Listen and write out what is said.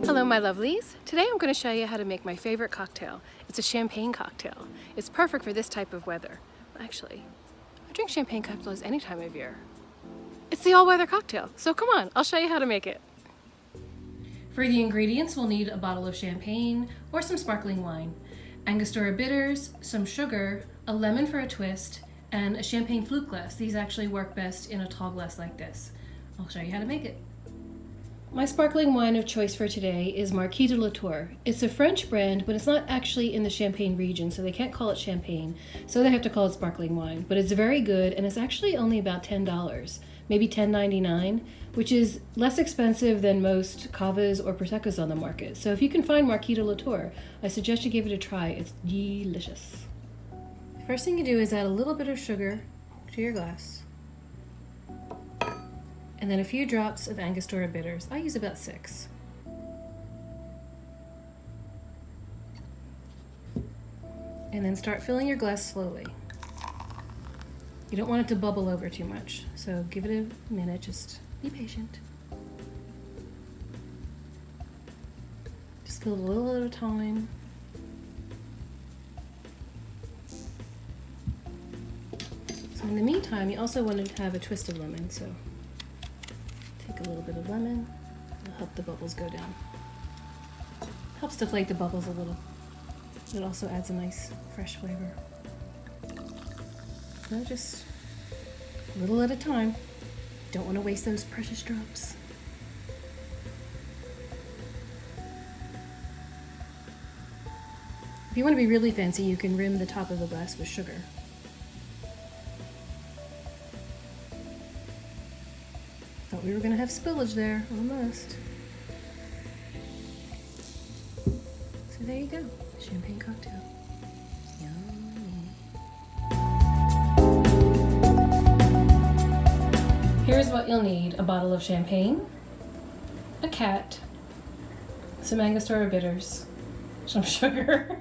Hello my lovelies. Today I'm going to show you how to make my favorite cocktail. It's a champagne cocktail. It's perfect for this type of weather. Actually, I drink champagne cocktails any time of year. It's the all-weather cocktail, so come on, I'll show you how to make it. For the ingredients, we'll need a bottle of champagne or some sparkling wine, Angostura bitters, some sugar, a lemon for a twist, and a champagne flute glass. These actually work best in a tall glass like this. I'll show you how to make it. My sparkling wine of choice for today is Marquis de Latour. It's a French brand, but it's not actually in the Champagne region, so they can't call it champagne, so they have to call it sparkling wine. But it's very good, and it's actually only about $10, maybe $10.99, which is less expensive than most cavas or proseccos on the market. So if you can find Marquis de Latour, I suggest you give it a try. It's delicious. First thing you do is add a little bit of sugar to your glass. And then a few drops of Angostura bitters. I use about 6. And then start filling your glass slowly. You don't want it to bubble over too much, so give it a minute, just be patient. Just fill it a little at a time. So in the meantime, you also want to have a twist of lemon, so take a little bit of lemon, it'll help the bubbles go down. Helps deflate the bubbles a little. It also adds a nice fresh flavor. So just a little at a time. Don't want to waste those precious drops. If you want to be really fancy, you can rim the top of the glass with sugar. Thought we were going to have spillage there, almost. So there you go, champagne cocktail. Yummy. Here's what you'll need: a bottle of champagne, a cat, some Angostura bitters, some sugar.